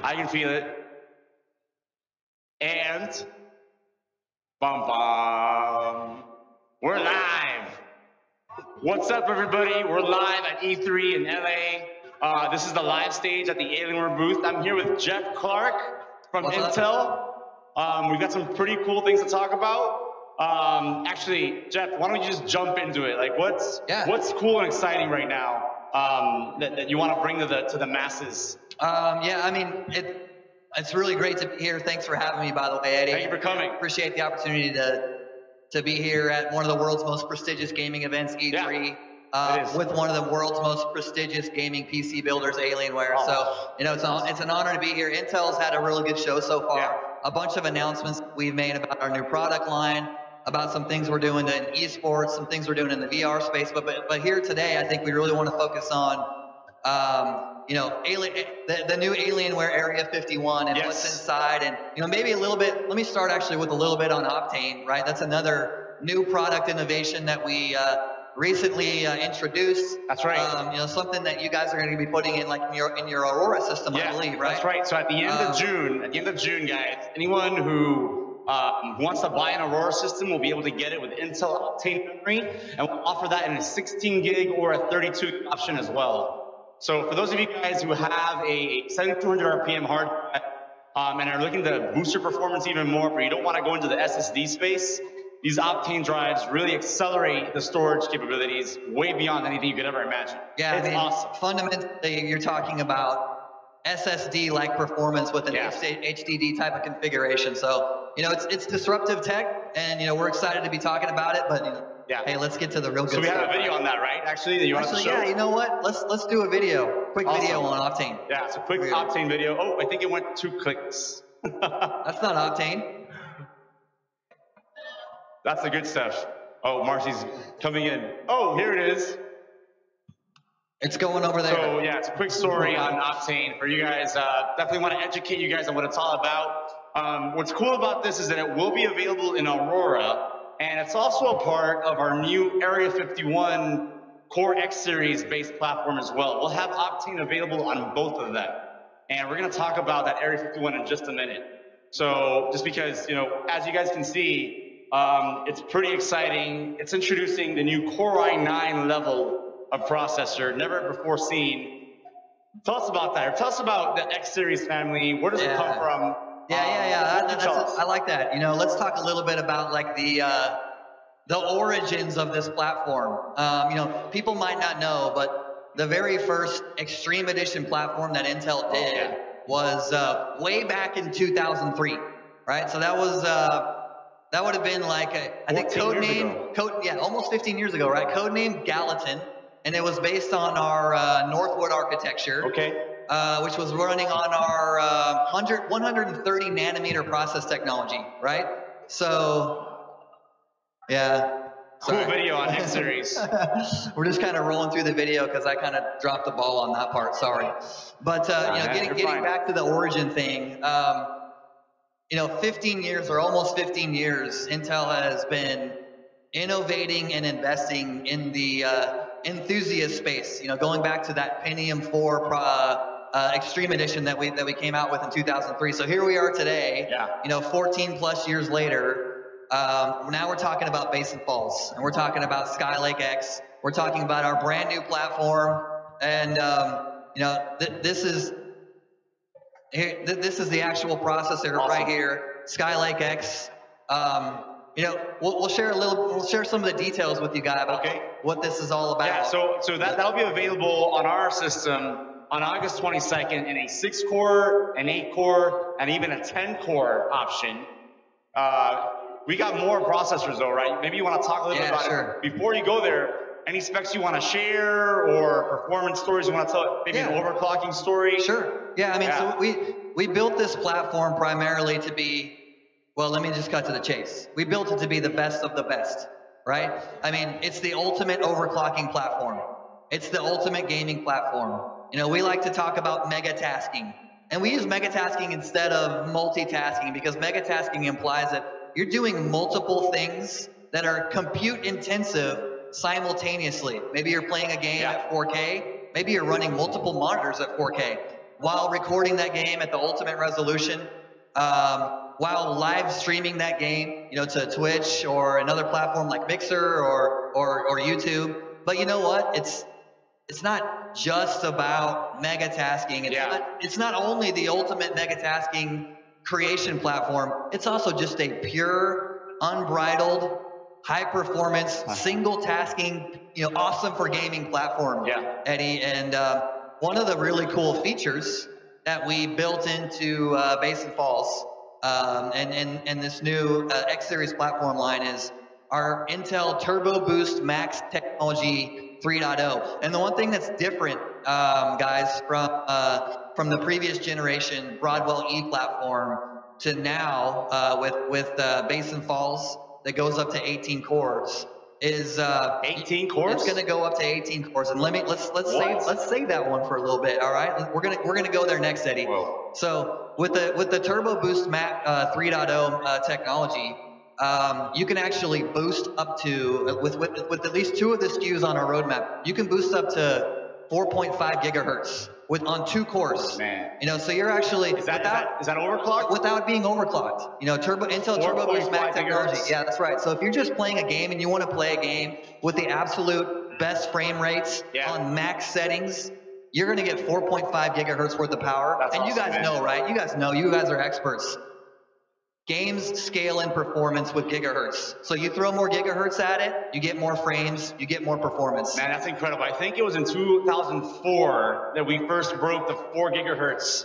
I can feel it. And bum bum. We're live. What's up, everybody? We're live at E3 in LA. This is the live stage at the Alienware booth. I'm here with Jeff Clark from Intel. We've got some pretty cool things to talk about. Actually, Jeff, why don't you just jump into it? Like, what's cool and exciting right now that you want to bring to the masses? Yeah, I mean, it's really great to be here. Thanks for having me, by the way, Eddie. Thank you for coming. Appreciate the opportunity to be here at one of the world's most prestigious gaming events, E3, with one of the world's most prestigious gaming PC builders, Alienware. Oh. So, you know, it's an honor to be here. Intel's had a really good show so far. Yeah. A bunch of announcements we've made about our new product line, about some things we're doing in esports, some things we're doing in the VR space. But here today, I think we really want to focus on, you know, the new Alienware Area 51 and what's inside, and you know, maybe a little bit. Let me start actually with a little bit on Optane, right? That's another new product innovation that we recently introduced. That's right. You know, something that you guys are going to be putting in like in your Aurora system, I believe, right? That's right. So at the end of June, guys, anyone who wants to buy an Aurora system will be able to get it with Intel Optane memory, and we'll offer that in a 16 gig or a 32 option as well. So for those of you guys who have a 7200 RPM hard drive and are looking to boost your performance even more, but you don't want to go into the SSD space, these Optane drives really accelerate the storage capabilities way beyond anything you could ever imagine. Yeah, it's awesome. Fundamentally, you're talking about SSD-like performance with an HDD type of configuration. So, you know, it's disruptive tech, and, you know, we're excited to be talking about it, but, you know, hey, let's get to the real good stuff. So we have a video on that, right? Actually, that you want to show? Yeah, you know what? Let's do a video. Quick video on Optane. Yeah, it's a quick Optane video. Oh, I think it went 2 clicks. That's not Optane. That's the good stuff. Oh, Marcy's coming in. Oh, here it is. It's going over there. So yeah, it's a quick story on Optane for you guys. Definitely want to educate you guys on what it's all about. What's cool about this is that it will be available in Aurora, and it's also a part of our new Area 51 Core X Series based platform as well. We'll have Optane available on both of them, and we're going to talk about that Area 51 in just a minute. So just because, you know, as you guys can see, it's pretty exciting. It's introducing the new Core i9 level of processor, never before seen. Tell us about that. Or tell us about the X Series family. Where does it come from? I like that. You know, let's talk a little bit about like the origins of this platform. You know, people might not know, but the very first Extreme Edition platform that Intel did was way back in 2003, right? So that was that would have been like I think almost 15 years ago, right? Codename Gallatin, and it was based on our Northwood architecture. Okay. Which was running on our 130 nanometer process technology, right? So, yeah. Cool video on X Series. We're just kind of rolling through the video because I kind of dropped the ball on that part. Sorry. But you know, getting back to the origin thing, you know, 15 years or almost 15 years, Intel has been innovating and investing in the enthusiast space. You know, going back to that Pentium 4 Extreme Edition that we came out with in 2003. So here we are today. You know, 14 plus years later. Now we're talking about Basin Falls, and we're talking about Skylake X. We're talking about our brand new platform, and you know, this is the actual processor right here, Skylake X. You know, we'll share some of the details with you guys about what this is all about. Yeah, so that'll be available on our system on August 22nd in a 6-core, an 8-core, and even a 10-core option. We got more processors though, right? Maybe you want to talk a little bit about it. Before you go there, any specs you want to share or performance stories you want to tell? Maybe an overclocking story? Sure. Yeah, I mean, so we built this platform primarily to be, well, let me just cut to the chase. We built it to be the best of the best, right? I mean, it's the ultimate overclocking platform. It's the ultimate gaming platform. You know, we like to talk about megatasking, and we use megatasking instead of multitasking because megatasking implies that you're doing multiple things that are compute intensive simultaneously. Maybe you're playing a game at 4K. Maybe you're running multiple monitors at 4K. while recording that game at the ultimate resolution, while live streaming that game, to Twitch or another platform like Mixer or YouTube. But you know what? It's not just about mega tasking. It's not only the ultimate mega tasking creation platform. It's also just a pure, unbridled, high performance, single tasking, awesome for gaming platform, Eddie. And one of the really cool features that we built into Basin Falls and this new X Series platform line is our Intel Turbo Boost Max technology 3.0. And the one thing that's different, guys, from the previous generation Broadwell E platform to now with Basin Falls that goes up to 18 cores is 18 cores. It's going to go up to 18 cores. And let's save that one for a little bit. All right, we're gonna go there next, Eddie. Whoa. So with the Turbo Boost Max 3.0 technology. You can actually boost up to, with at least 2 of the SKUs on our roadmap, you can boost up to 4.5 gigahertz on 2 cores. Man. So you're actually is that overclocked? Without being overclocked. Intel Turbo Boost Max technology. Yeah, that's right. So if you're just playing a game and you want to play a game with the absolute best frame rates on max settings, you're going to get 4.5 gigahertz worth of power. That's awesome, you guys know, right? You guys know. You guys are experts. Games scale in performance with gigahertz. So you throw more gigahertz at it, you get more frames, you get more performance. Man, that's incredible. I think it was in 2004 that we first broke the 4 gigahertz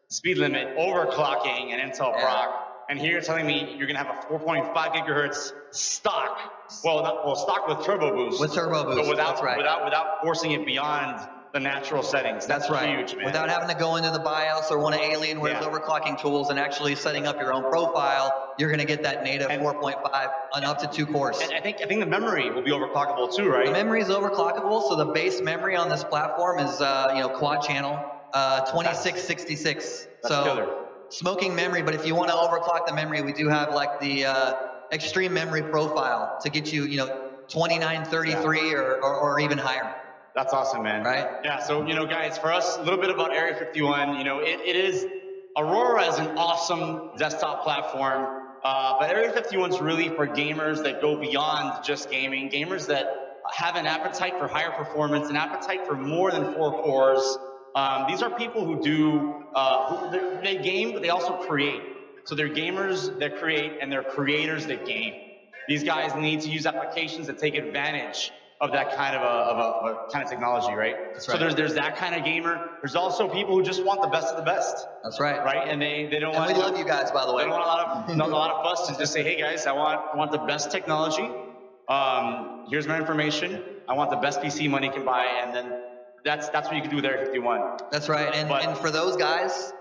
speed limit overclocking an Intel Proc. And here you're telling me you're going to have a 4.5 gigahertz stock. Stock with turbo boost. With turbo boost, but that's right. Without forcing it beyond the natural settings. That's right. Huge, man. Without having to go into the BIOS or one of Alienware's overclocking tools and actually setting up your own profile, you're going to get that native 4.5 on up to 2 cores. And I think the memory will be overclockable too, right? The memory is overclockable, so the base memory on this platform is quad channel 2666. That's killer. Smoking memory, but if you want to overclock the memory, we do have like the extreme memory profile to get you 2933 or even higher. That's awesome, man. Right? Yeah, so, guys, for us, a little bit about Area 51, it is, Aurora is an awesome desktop platform, but Area 51 is really for gamers that go beyond just gaming, gamers that have an appetite for higher performance, an appetite for more than 4 cores. These are people who they game, but they also create. So they're gamers that create, and they're creators that game. These guys need to use applications that take advantage of that kind of technology, right? That's right. So there's that kind of gamer. There's also people who just want the best of the best. That's right. Right, and they don't want. And we love you guys, by the way. They don't want a lot of fuss to just say, hey guys, I want the best technology. Here's my information. I want the best PC money can buy, and then that's what you can do with Area 51. That's right. And for those guys,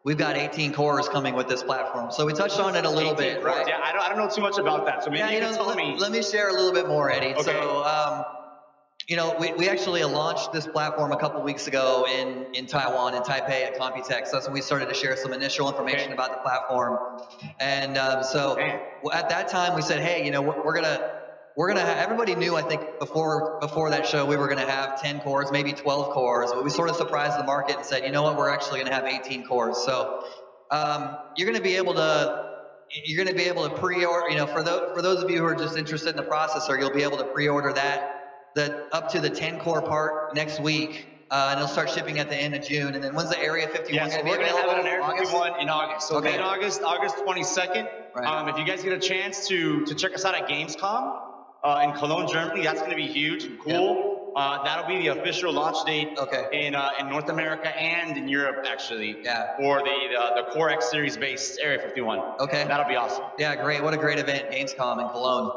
we've got 18 cores coming with this platform. So we touched on it a little bit, cores. right? Yeah, I don't know too much about that. So maybe you can tell me. Let me share a little bit more, Eddie. Okay. So, we actually launched this platform a couple weeks ago in Taiwan, in Taipei at Computex. That's when we started to share some initial information about the platform. And so at that time we said, hey, we're gonna have, everybody knew, I think before that show, we were gonna have 10 cores, maybe 12 cores, but we sort of surprised the market and said, you know what, we're actually gonna have 18 cores. So you're gonna be able to pre-order, for those of you who are just interested in the processor, you'll be able to pre-order up to the 10 core part next week, and it'll start shipping at the end of June. And then when's the Area 51 going to be available? We're going to have it on Area 51 in August. So late August 22nd. Right. If you guys get a chance to check us out at Gamescom in Cologne, Germany, that's going to be huge and cool. Yep. That'll be the official launch date in North America and in Europe, actually, for the Core X Series based Area 51. Okay. That'll be awesome. Yeah, great. What a great event, Gamescom in Cologne.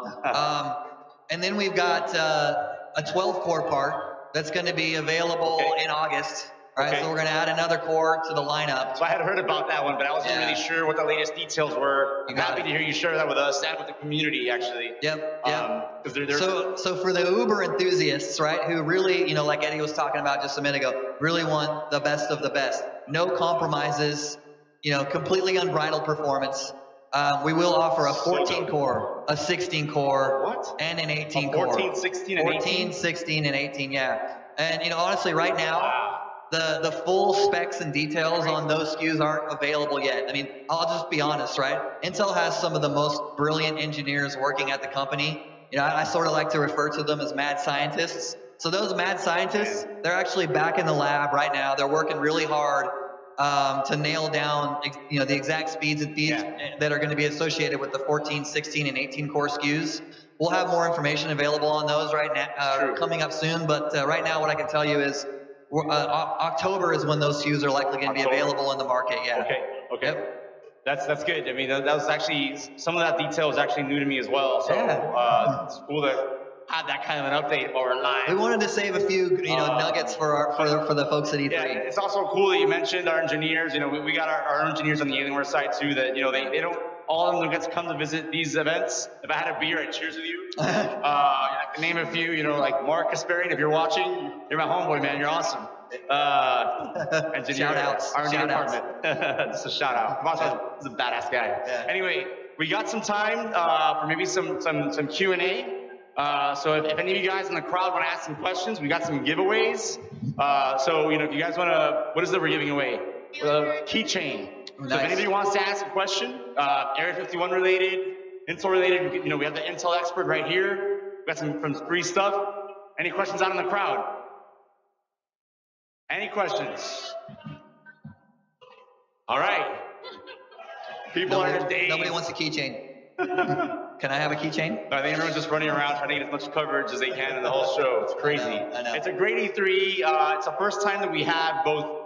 And then we've got a 12-core part that's going to be available in August. Right, so we're going to add another core to the lineup. So I had heard about that one, but I wasn't really sure what the latest details were. I'm happy to hear you share that with us and with the community, actually. Yep. So for the Uber enthusiasts, right, who really, like Eddie was talking about just a minute ago, really want the best of the best. No compromises, completely unbridled performance. We will offer a 14-core, a 16-core, and an 18-core. 14, 16, and 18? 14, 16, and 18, yeah. And, honestly, right now, the full specs and details on those SKUs aren't available yet. I mean, I'll just be honest, right? Intel has some of the most brilliant engineers working at the company. You know, I sort of like to refer to them as mad scientists. So those mad scientists, they're actually back in the lab right now. They're working really hard to nail down, you know, the exact speeds and feeds that are going to be associated with the 14, 16, and 18 core SKUs. We'll have more information available on those right now, coming up soon. But right now, what I can tell you is October is when those SKUs are likely going to be available in the market. Yeah. Okay. Yep. That's good. I mean, that was actually, some of that detail was actually new to me as well. So it's cool to have that kind of an update while we're live. We wanted to save a few, you know, nuggets for the folks at E3. Yeah, it's also cool that you mentioned our engineers. You know, we got our engineers on the Alienware side too. That, you know, they don't, all of them don't get to come to visit these events. If I had a beer, I'd cheers with you. I can name a few. You know, like Mark Kasparian. If you're watching, you're my homeboy, man. You're awesome. Engineer, shout outs. R&D department. Just a shout out. He's a badass guy. Yeah. Anyway, we got some time for maybe some Q&A. So if any of you guys in the crowd want to ask some questions, we got some giveaways. So, you know, if you guys want to, what is it we're giving away? Keychain. Nice. So if anybody wants to ask a question, Area 51 related, Intel related, you know, we have the Intel expert right here. We got some free stuff. Any questions out in the crowd? Any questions? All right. People are in a daze. Nobody wants a keychain. Can I have a keychain? I think everyone's just running around trying to get as much coverage as they can in the whole show. It's crazy. I know. It's a great E3. It's the first time that we have both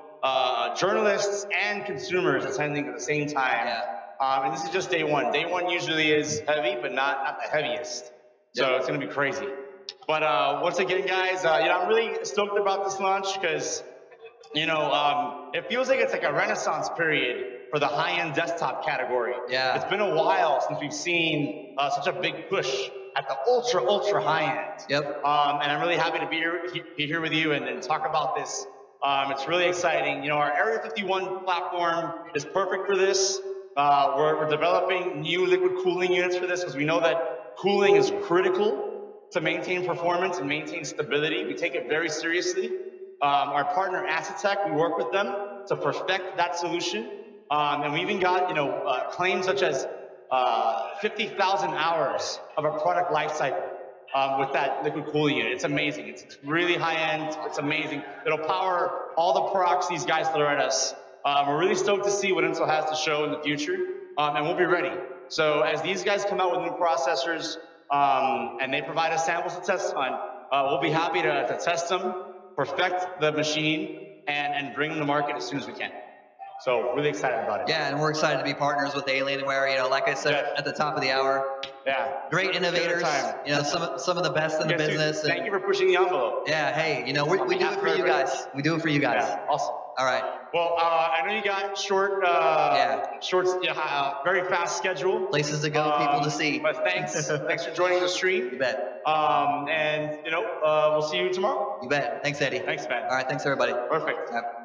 journalists and consumers attending at the same time. Yeah. And this is just day one. Day one usually is heavy, but not the heaviest. So it's going to be crazy. But once again, guys, you know, I'm really stoked about this launch because, you know, it feels like it's like a renaissance period for the high-end desktop category. Yeah. It's been a while since we've seen such a big push at the ultra high end. Yep. And I'm really happy to be here with you and talk about this. It's really exciting. You know, our Area 51 platform is perfect for this. We're developing new liquid cooling units for this because we know that cooling is critical to maintain performance and maintain stability. We take it very seriously. Our partner Acetec, we work with them to perfect that solution. And we even got, you know, claims such as 50,000 hours of a product life cycle with that liquid cooling unit. It's amazing. It's really high end. It's amazing. It'll power all the products these guys throw at us. We're really stoked to see what Intel has to show in the future, and we'll be ready. So as these guys come out with new processors and they provide us samples to test on, we'll be happy to test them, perfect the machine, and bring them to market as soon as we can. So really excited about it. Yeah, and we're excited to be partners with Alienware. You know, like I said at the top of the hour. Yeah. Great innovators. You know, some of the best in the business. Thank you for pushing the envelope. Yeah. Hey, you know, we do it for you guys. We do it for you guys. Yeah. Awesome. All right. Well, I know you got very fast schedule. Places to go, people to see. But thanks for joining the stream. You bet. And you know, we'll see you tomorrow. You bet. Thanks, Eddie. Thanks, man. All right. Thanks, everybody. Perfect. Yep.